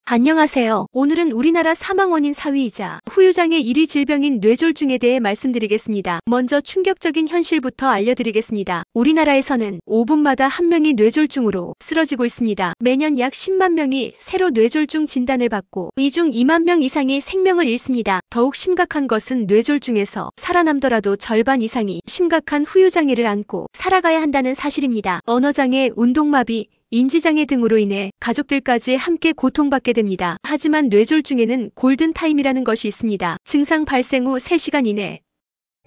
안녕하세요. 오늘은 우리나라 사망 원인 4위이자 후유장애 1위 질병인 뇌졸중에 대해 말씀드리겠습니다. 먼저 충격적인 현실부터 알려드리겠습니다. 우리나라에서는 5분마다 1명이 뇌졸중으로 쓰러지고 있습니다. 매년 약 10만 명이 새로 뇌졸중 진단을 받고 이 중 2만 명 이상이 생명을 잃습니다. 더욱 심각한 것은 뇌졸중에서 살아남더라도 절반 이상이 심각한 후유장애를 안고 살아가야 한다는 사실입니다. 언어장애, 운동마비, 인지장애 등으로 인해 가족들까지 함께 고통받게 됩니다. 하지만 뇌졸중에는 골든타임이라는 것이 있습니다. 증상 발생 후 3시간 이내,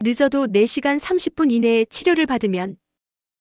늦어도 4시간 30분 이내에 치료를 받으면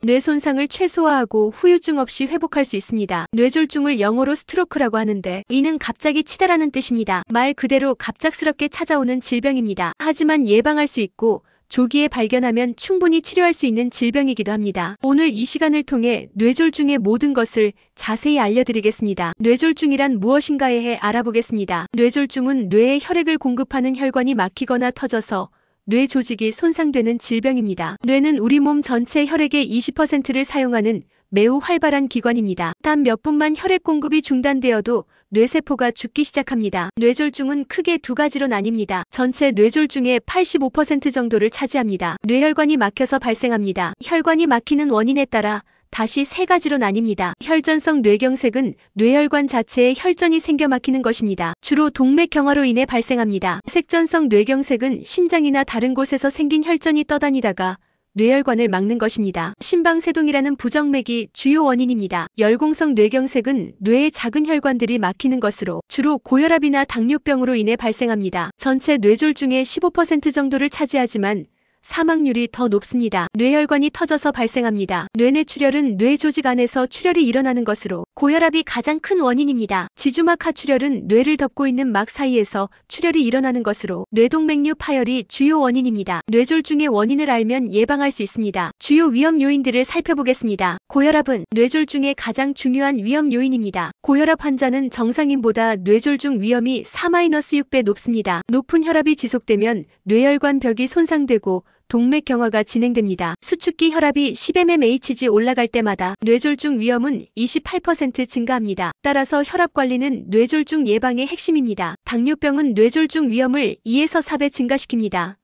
뇌 손상을 최소화하고 후유증 없이 회복할 수 있습니다. 뇌졸중을 영어로 스트로크라고 하는데 이는 갑자기 치다라는 뜻입니다. 말 그대로 갑작스럽게 찾아오는 질병입니다. 하지만 예방할 수 있고 조기에 발견하면 충분히 치료할 수 있는 질병이기도 합니다. 오늘 이 시간을 통해 뇌졸중의 모든 것을 자세히 알려드리겠습니다. 뇌졸중이란 무엇인가에 해 알아보겠습니다. 뇌졸중은 뇌에 혈액을 공급하는 혈관이 막히거나 터져서 뇌 조직이 손상되는 질병입니다. 뇌는 우리 몸 전체 혈액의 20%를 사용하는 매우 활발한 기관입니다. 단 몇 분만 혈액 공급이 중단되어도 뇌세포가 죽기 시작합니다. 뇌졸중은 크게 두 가지로 나뉩니다. 전체 뇌졸중의 85% 정도를 차지합니다. 뇌혈관이 막혀서 발생합니다. 혈관이 막히는 원인에 따라 다시 세 가지로 나뉩니다. 혈전성 뇌경색은 뇌혈관 자체에 혈전이 생겨 막히는 것입니다. 주로 동맥경화로 인해 발생합니다. 색전성 뇌경색은 심장이나 다른 곳에서 생긴 혈전이 떠다니다가 뇌혈관을 막는 것입니다. 심방세동이라는 부정맥이 주요 원인입니다. 열공성 뇌경색은 뇌의 작은 혈관들이 막히는 것으로 주로 고혈압이나 당뇨병으로 인해 발생합니다. 전체 뇌졸중의 15% 정도를 차지하지만 사망률이 더 높습니다. 뇌혈관이 터져서 발생합니다. 뇌내 출혈은 뇌 조직 안에서 출혈이 일어나는 것으로 고혈압이 가장 큰 원인입니다. 지주막 하출혈은 뇌를 덮고 있는 막 사이에서 출혈이 일어나는 것으로 뇌동맥류 파열이 주요 원인입니다. 뇌졸중의 원인을 알면 예방할 수 있습니다. 주요 위험 요인들을 살펴보겠습니다. 고혈압은 뇌졸중의 가장 중요한 위험 요인입니다. 고혈압 환자는 정상인보다 뇌졸중 위험이 4-6배 높습니다. 높은 혈압이 지속되면 뇌혈관 벽이 손상되고 동맥경화가 진행됩니다. 수축기 혈압이 10mmHg 올라갈 때마다 뇌졸중 위험은 28% 증가합니다. 따라서 혈압 관리는 뇌졸중 예방의 핵심입니다. 당뇨병은 뇌졸중 위험을 2에서 4배 증가시킵니다.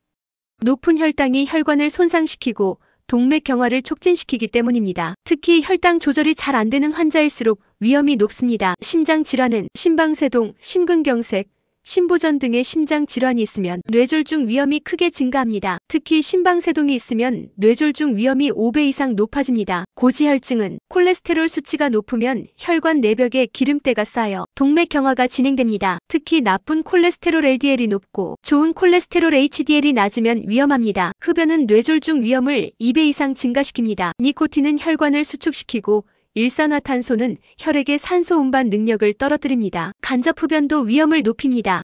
높은 혈당이 혈관을 손상시키고 동맥경화를 촉진시키기 때문입니다. 특히 혈당 조절이 잘 안 되는 환자일수록 위험이 높습니다. 심장질환은 심방세동, 심근경색, 심부전 등의 심장 질환이 있으면 뇌졸중 위험이 크게 증가합니다. 특히 심방세동이 있으면 뇌졸중 위험이 5배 이상 높아집니다. 고지혈증은 콜레스테롤 수치가 높으면 혈관 내벽에 기름때가 쌓여 동맥경화가 진행됩니다. 특히 나쁜 콜레스테롤 LDL이 높고 좋은 콜레스테롤 HDL이 낮으면 위험합니다. 흡연은 뇌졸중 위험을 2배 이상 증가시킵니다. 니코틴은 혈관을 수축시키고 일산화탄소는 혈액의 산소 운반 능력을 떨어뜨립니다. 간접 흡연도 위험을 높입니다.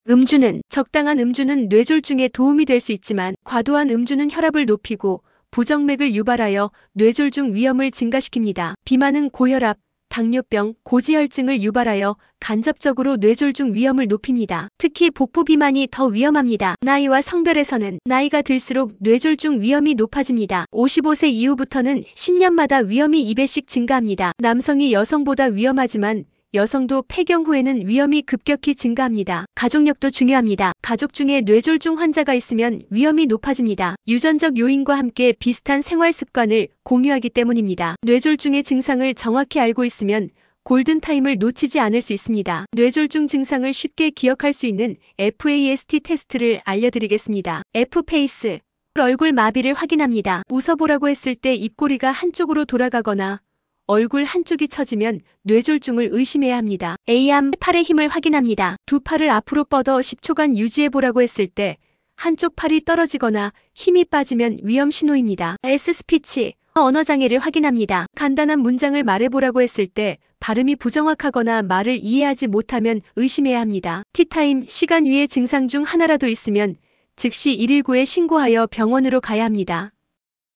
적당한 음주는 뇌졸중에 도움이 될 수 있지만 과도한 음주는 혈압을 높이고 부정맥을 유발하여 뇌졸중 위험을 증가시킵니다. 비만은 고혈압, 당뇨병, 고지혈증을 유발하여 간접적으로 뇌졸중 위험을 높입니다. 특히 복부 비만이 더 위험합니다. 나이와 성별에서는 나이가 들수록 뇌졸중 위험이 높아집니다. 55세 이후부터는 10년마다 위험이 2배씩 증가합니다. 남성이 여성보다 위험하지만 여성도 폐경 후에는 위험이 급격히 증가합니다. 가족력도 중요합니다. 가족 중에 뇌졸중 환자가 있으면 위험이 높아집니다. 유전적 요인과 함께 비슷한 생활 습관을 공유하기 때문입니다. 뇌졸중의 증상을 정확히 알고 있으면 골든타임을 놓치지 않을 수 있습니다. 뇌졸중 증상을 쉽게 기억할 수 있는 FAST 테스트를 알려드리겠습니다. F페이스, 얼굴 마비를 확인합니다. 웃어보라고 했을 때 입꼬리가 한쪽으로 돌아가거나 얼굴 한쪽이 처지면 뇌졸중을 의심해야 합니다. A암, 팔의 힘을 확인합니다. 두 팔을 앞으로 뻗어 10초간 유지해보라고 했을 때 한쪽 팔이 떨어지거나 힘이 빠지면 위험 신호입니다. S스피치, 언어장애를 확인합니다. 간단한 문장을 말해보라고 했을 때 발음이 부정확하거나 말을 이해하지 못하면 의심해야 합니다. T타임, 시간 위의 증상 중 하나라도 있으면 즉시 119에 신고하여 병원으로 가야 합니다.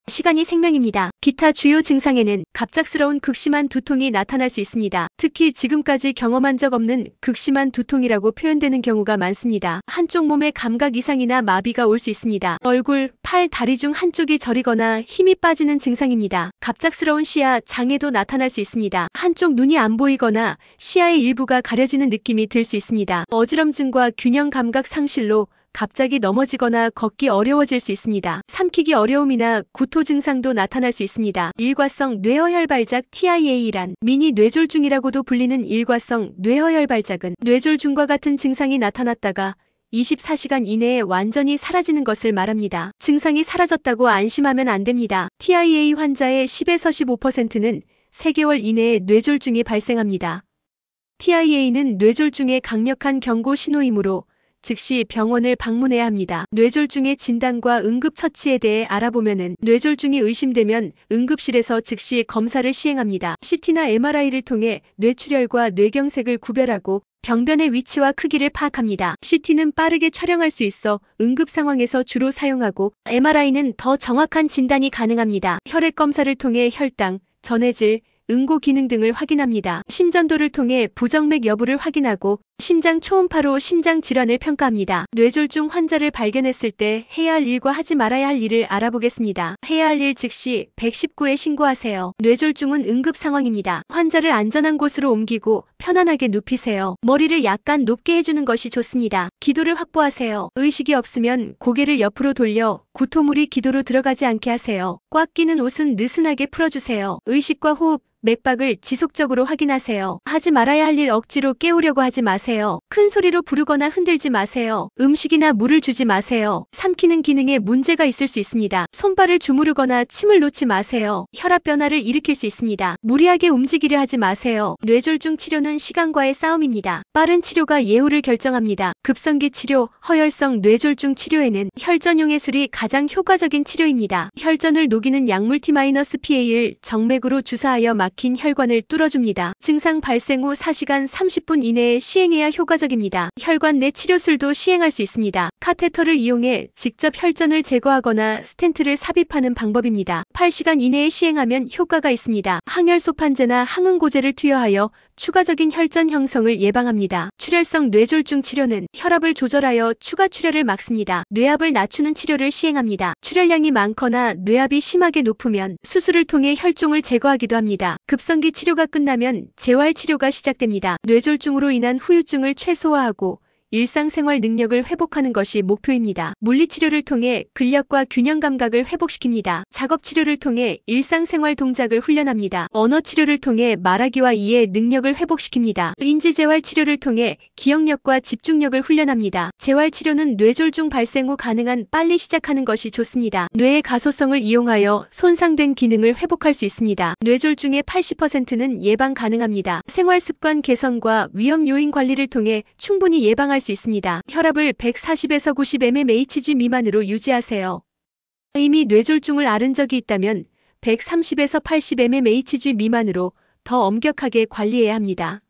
시간이 생명입니다. 기타 주요 증상에는 갑작스러운 극심한 두통이 나타날 수 있습니다. 특히 지금까지 경험한 적 없는 극심한 두통이라고 표현되는 경우가 많습니다. 한쪽 몸의 감각 이상이나 마비가 올 수 있습니다. 얼굴, 팔, 다리 중 한쪽이 저리거나 힘이 빠지는 증상입니다. 갑작스러운 시야 장애도 나타날 수 있습니다. 한쪽 눈이 안 보이거나 시야의 일부가 가려지는 느낌이 들 수 있습니다. 어지럼증과 균형 감각 상실로 갑자기 넘어지거나 걷기 어려워질 수 있습니다. 삼키기 어려움이나 구토 증상도 나타날 수 있습니다. 일과성 뇌허혈 발작 TIA란 미니 뇌졸중이라고도 불리는 일과성 뇌허혈 발작은 뇌졸중과 같은 증상이 나타났다가 24시간 이내에 완전히 사라지는 것을 말합니다. 증상이 사라졌다고 안심하면 안 됩니다. TIA 환자의 10에서 15%는 3개월 이내에 뇌졸중이 발생합니다. TIA는 뇌졸중의 강력한 경고 신호이므로 즉시 병원을 방문해야 합니다. 뇌졸중의 진단과 응급처치에 대해 알아보면은 뇌졸중이 의심되면 응급실에서 즉시 검사를 시행합니다. CT나 MRI를 통해 뇌출혈과 뇌경색을 구별하고 병변의 위치와 크기를 파악합니다. CT는 빠르게 촬영할 수 있어 응급 상황에서 주로 사용하고 MRI는 더 정확한 진단이 가능합니다. 혈액 검사를 통해 혈당, 전해질, 응고 기능 등을 확인합니다. 심전도를 통해 부정맥 여부를 확인하고 심장 초음파로 심장 질환을 평가합니다. 뇌졸중 환자를 발견했을 때 해야 할 일과 하지 말아야 할 일을 알아보겠습니다. 해야 할 일 즉시 119에 신고하세요. 뇌졸중은 응급 상황입니다. 환자를 안전한 곳으로 옮기고 편안하게 눕히세요. 머리를 약간 높게 해주는 것이 좋습니다. 기도를 확보하세요. 의식이 없으면 고개를 옆으로 돌려 구토물이 기도로 들어가지 않게 하세요. 꽉 끼는 옷은 느슨하게 풀어주세요. 의식과 호흡, 맥박을 지속적으로 확인하세요. 하지 말아야 할 일 억지로 깨우려고 하지 마세요. 큰 소리로 부르거나 흔들지 마세요. 음식이나 물을 주지 마세요. 삼키는 기능에 문제가 있을 수 있습니다. 손발을 주무르거나 침을 놓지 마세요. 혈압 변화를 일으킬 수 있습니다. 무리하게 움직이려 하지 마세요. 뇌졸중 치료는 시간과의 싸움입니다. 빠른 치료가 예후를 결정합니다. 급성기 치료, 허혈성 뇌졸중 치료에는 혈전용의 술이 가장 효과적인 치료입니다. 혈전을 녹이는 약물 T-PA를 정맥으로 주사하여 막힌 혈관을 뚫어줍니다. 증상 발생 후 4시간 30분 이내에 시행해야 효과적입니다. 혈관 내 치료술도 시행할 수 있습니다. 카테터를 이용해 직접 혈전을 제거하거나 스텐트를 삽입하는 방법입니다. 8시간 이내에 시행하면 효과가 있습니다. 항혈소판제나 항응고제를 투여하여 추가적인 혈전 형성을 예방합니다. 출혈성 뇌졸중 치료는 혈압을 조절하여 추가 출혈을 막습니다. 뇌압을 낮추는 치료를 시행합니다. 출혈량이 많거나 뇌압이 심하게 높으면 수술을 통해 혈종을 제거하기도 합니다. 급성기 치료가 끝나면 재활 치료가 시작됩니다. 뇌졸중으로 인한 후유증을 최소화하고 일상생활 능력을 회복하는 것이 목표입니다. 물리치료를 통해 근력과 균형 감각을 회복시킵니다. 작업치료를 통해 일상생활 동작을 훈련합니다. 언어치료를 통해 말하기와 이해 능력을 회복시킵니다. 인지재활치료를 통해 기억력과 집중력을 훈련합니다. 재활치료는 뇌졸중 발생 후 가능한 빨리 시작하는 것이 좋습니다. 뇌의 가소성을 이용하여 손상된 기능을 회복할 수 있습니다. 뇌졸중의 80%는 예방 가능합니다. 생활습관 개선과 위험 요인 관리를 통해 충분히 예방할 수 있습니다. 혈압을 140에서 90 mmHg 미만으로 유지하세요. 이미 뇌졸중을 앓은 적이 있다면 130에서 80 mmHg 미만으로 더 엄격하게 관리해야 합니다.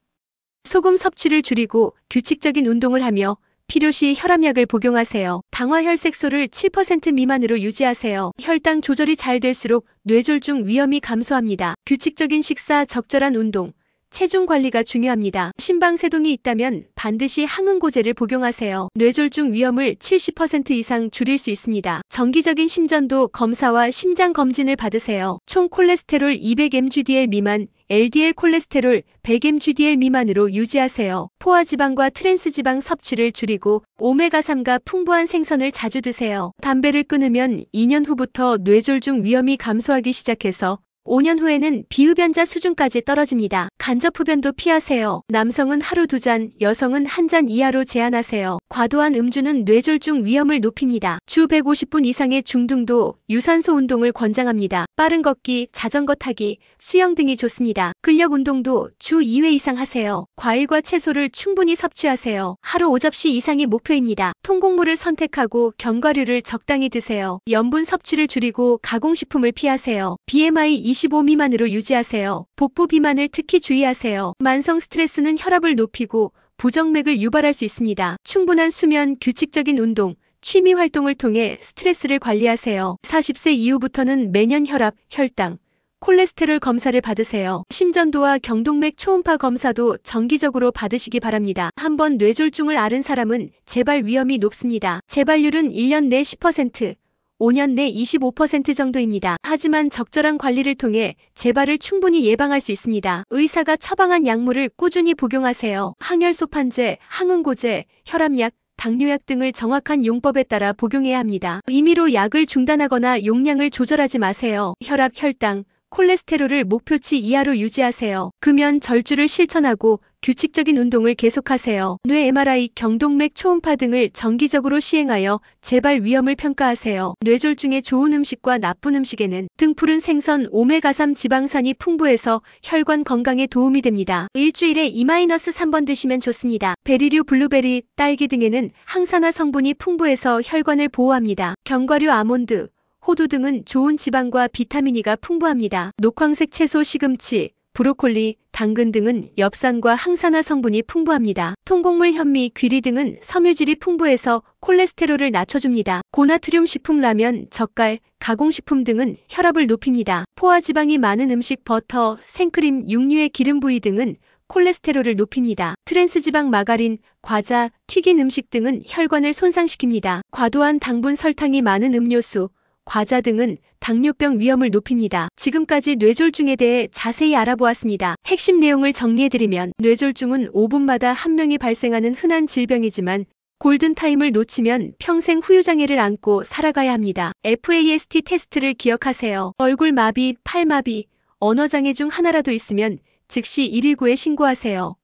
소금 섭취를 줄이고 규칙적인 운동을 하며 필요시 혈압약을 복용하세요. 당화혈색소를 7% 미만으로 유지하세요. 혈당 조절이 잘 될수록 뇌졸중 위험이 감소합니다. 규칙적인 식사, 적절한 운동, 체중 관리가 중요합니다. 심방세동이 있다면 반드시 항응고제를 복용하세요. 뇌졸중 위험을 70% 이상 줄일 수 있습니다. 정기적인 심전도 검사와 심장 검진을 받으세요. 총 콜레스테롤 200mgdl 미만, LDL 콜레스테롤 100mgdl 미만으로 유지하세요. 포화지방과 트랜스지방 섭취를 줄이고 오메가3가 풍부한 생선을 자주 드세요. 담배를 끊으면 2년 후부터 뇌졸중 위험이 감소하기 시작해서 5년 후에는 비흡연자 수준까지 떨어집니다. 간접 흡연도 피하세요. 남성은 하루 2잔, 여성은 1잔 이하로 제한하세요. 과도한 음주는 뇌졸중 위험을 높입니다. 주 150분 이상의 중등도 유산소 운동을 권장합니다. 빠른 걷기, 자전거 타기, 수영 등이 좋습니다. 근력 운동도 주 2회 이상 하세요. 과일과 채소를 충분히 섭취하세요. 하루 5접시 이상이 목표입니다. 통곡물을 선택하고 견과류를 적당히 드세요. 염분 섭취를 줄이고 가공식품을 피하세요. BMI 25 미만으로 유지하세요. 복부 비만을 특히 주의하세요. 만성 스트레스는 혈압을 높이고 부정맥을 유발할 수 있습니다. 충분한 수면, 규칙적인 운동, 취미 활동을 통해 스트레스를 관리하세요. 40세 이후부터는 매년 혈압, 혈당, 콜레스테롤 검사를 받으세요. 심전도와 경동맥 초음파 검사도 정기적으로 받으시기 바랍니다. 한번 뇌졸중을 앓은 사람은 재발 위험이 높습니다. 재발률은 1년 내 10%, 5년 내 25% 정도입니다. 하지만 적절한 관리를 통해 재발을 충분히 예방할 수 있습니다. 의사가 처방한 약물을 꾸준히 복용하세요. 항혈소판제, 항응고제, 혈압약, 당뇨약 등을 정확한 용법에 따라 복용해야 합니다. 임의로 약을 중단하거나 용량을 조절하지 마세요. 혈압, 혈당, 콜레스테롤을 목표치 이하로 유지하세요. 금연, 절주를 실천하고 규칙적인 운동을 계속하세요. 뇌 MRI, 경동맥 초음파 등을 정기적으로 시행하여 재발 위험을 평가하세요. 뇌졸중에 좋은 음식과 나쁜 음식에는 등푸른 생선, 오메가3 지방산이 풍부해서 혈관 건강에 도움이 됩니다. 일주일에 2-3번 드시면 좋습니다. 베리류, 블루베리, 딸기 등에는 항산화 성분이 풍부해서 혈관을 보호합니다. 견과류, 아몬드, 호두 등은 좋은 지방과 비타민 E가 풍부합니다. 녹황색 채소, 시금치, 브로콜리, 당근 등은 엽산과 항산화 성분이 풍부합니다. 통곡물, 현미, 귀리 등은 섬유질이 풍부해서 콜레스테롤을 낮춰줍니다. 고나트륨 식품, 라면, 젓갈, 가공식품 등은 혈압을 높입니다. 포화지방이 많은 음식, 버터, 생크림, 육류의 기름 부위 등은 콜레스테롤을 높입니다. 트랜스지방, 마가린, 과자, 튀긴 음식 등은 혈관을 손상시킵니다. 과도한 당분, 설탕이 많은 음료수, 과자 등은 당뇨병 위험을 높입니다. 지금까지 뇌졸중에 대해 자세히 알아보았습니다. 핵심 내용을 정리해드리면 뇌졸중은 5분마다 1명이 발생하는 흔한 질병이지만 골든타임을 놓치면 평생 후유장애를 안고 살아가야 합니다. FAST 테스트를 기억하세요. 얼굴 마비, 팔 마비, 언어장애 중 하나라도 있으면 즉시 119에 신고하세요.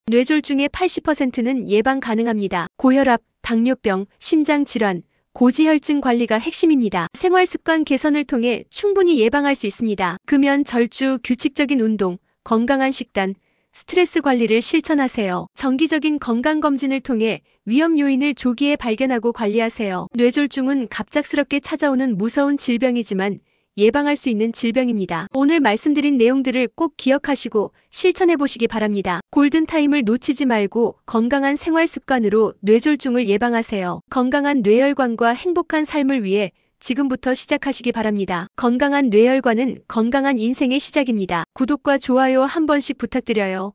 뇌졸중의 80%는 예방 가능합니다. 고혈압, 당뇨병, 심장질환, 고지혈증 관리가 핵심입니다. 생활습관 개선을 통해 충분히 예방할 수 있습니다. 금연, 절주, 규칙적인 운동, 건강한 식단, 스트레스 관리를 실천하세요. 정기적인 건강검진을 통해 위험 요인을 조기에 발견하고 관리하세요. 뇌졸중은 갑작스럽게 찾아오는 무서운 질병이지만 예방할 수 있는 질병입니다. 오늘 말씀드린 내용들을 꼭 기억하시고 실천해 보시기 바랍니다. 골든타임을 놓치지 말고 건강한 생활 습관으로 뇌졸중을 예방하세요. 건강한 뇌혈관과 행복한 삶을 위해 지금부터 시작하시기 바랍니다. 건강한 뇌혈관은 건강한 인생의 시작입니다. 구독과 좋아요 한 번씩 부탁드려요.